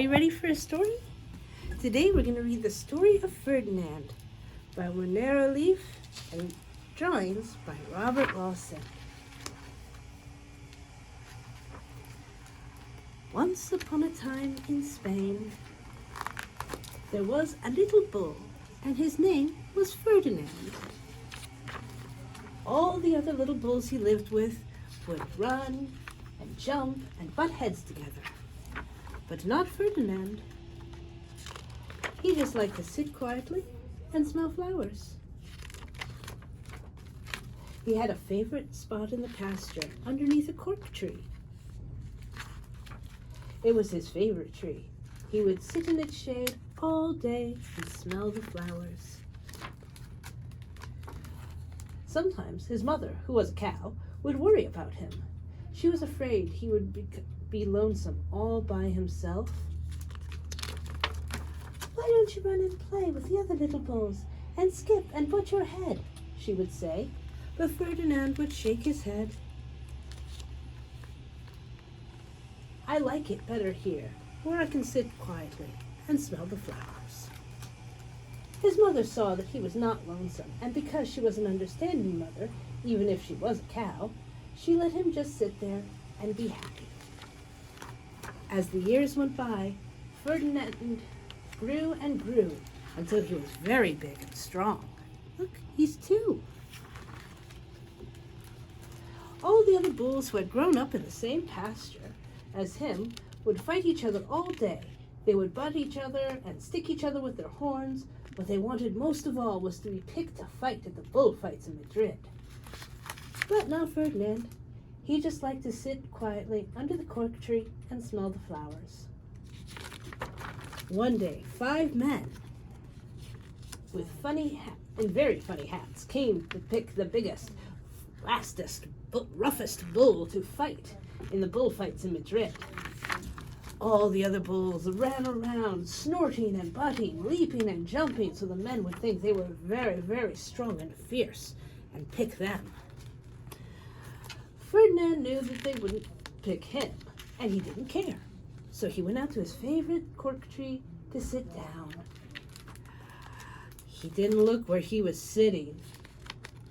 Are you ready for a story? Today we're going to read the story of Ferdinand by Winera Leaf and drawings by Robert Lawson. Once upon a time in Spain, there was a little bull, and his name was Ferdinand. All the other little bulls he lived with would run and jump and butt heads together. But not Ferdinand. He just liked to sit quietly and smell flowers. He had a favorite spot in the pasture underneath a cork tree. It was his favorite tree. He would sit in its shade all day and smell the flowers. Sometimes his mother, who was a cow, would worry about him. She was afraid he would be lonesome all by himself. "Why don't you run and play with the other little bulls and skip and butt your head?" she would say, but Ferdinand would shake his head. "I like it better here, where I can sit quietly and smell the flowers." His mother saw that he was not lonesome, and because she was an understanding mother, even if she was a cow, she let him just sit there and be happy. As the years went by, Ferdinand grew and grew until he was very big and strong. Look, he's 2. All the other bulls who had grown up in the same pasture as him would fight each other all day. They would butt each other and stick each other with their horns. What they wanted most of all was to be picked to fight at the bullfights in Madrid. But not Ferdinand. He just liked to sit quietly under the cork tree and smell the flowers. One day, 5 men with very funny hats came to pick the biggest, fastest, roughest bull to fight in the bullfights in Madrid. All the other bulls ran around, snorting and butting, leaping and jumping, so the men would think they were very, very strong and fierce and pick them. Ferdinand knew that they wouldn't pick him, and he didn't care. So he went out to his favorite cork tree to sit down. He didn't look where he was sitting,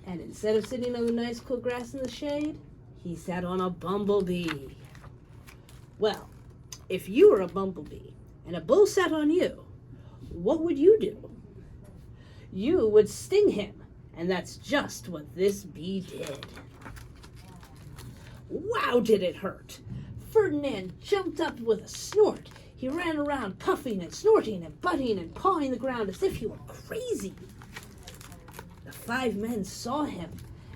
and instead of sitting on the nice cool grass in the shade, he sat on a bumblebee. Well, if you were a bumblebee and a bull sat on you, what would you do? You would sting him, and that's just what this bee did. Wow, did it hurt! Ferdinand jumped up with a snort. He ran around puffing and snorting and butting and pawing the ground as if he were crazy. The 5 men saw him,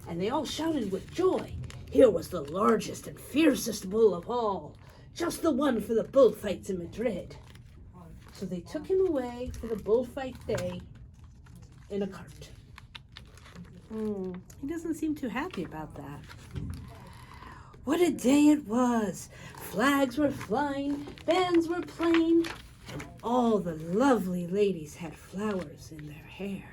and they all shouted with joy. Here was the largest and fiercest bull of all, just the one for the bullfights in Madrid. So they took him away for the bullfight day in a cart. He doesn't seem too happy about that. What a day it was! Flags were flying, bands were playing, and all the lovely ladies had flowers in their hair.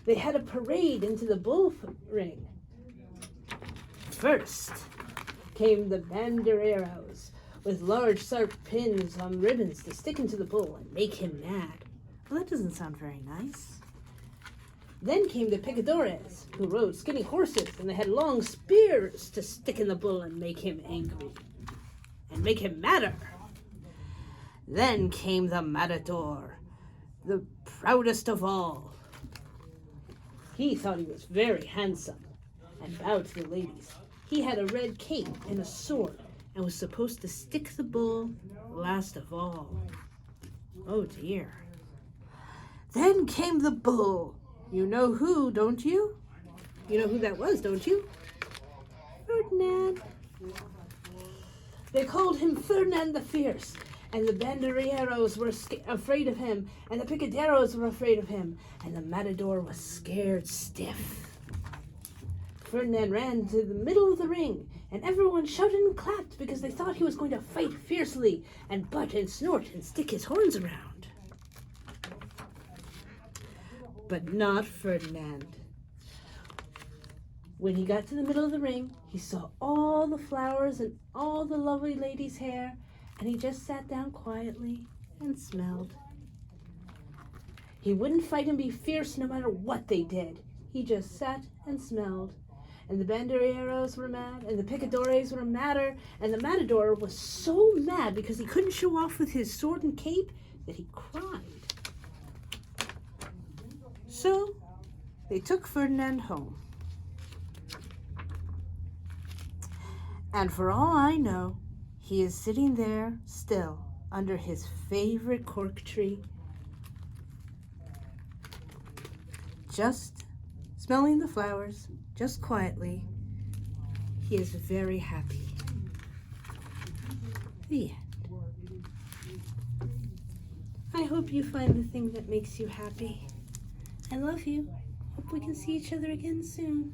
They had a parade into the bull ring. First came the banderilleros with large sharp pins on ribbons to stick into the bull and make him mad. Well, that doesn't sound very nice. Then came the picadores, who rode skinny horses, and they had long spears to stick in the bull and make him angry, and make him madder. Then came the matador, the proudest of all. He thought he was very handsome, and bowed to the ladies. He had a red cape and a sword, and was supposed to stick the bull last of all. Oh dear. Then came the bull. You know who, don't you? You know who that was, don't you? Ferdinand. They called him Ferdinand the Fierce, and the banderilleros were afraid of him, and the picaderos were afraid of him, and the matador was scared stiff. Ferdinand ran to the middle of the ring, and everyone shouted and clapped because they thought he was going to fight fiercely and butt and snort and stick his horns around. But not Ferdinand. When he got to the middle of the ring, he saw all the flowers and all the lovely lady's hair, and he just sat down quietly and smelled. He wouldn't fight and be fierce no matter what they did. He just sat and smelled. And the banderilleros were mad, and the picadores were madder, and the matador was so mad because he couldn't show off with his sword and cape that he cried. So they took Ferdinand home. And for all I know, he is sitting there still under his favorite cork tree, just smelling the flowers, just quietly. He is very happy. The end. I hope you find the thing that makes you happy. I love you. Hope we can see each other again soon.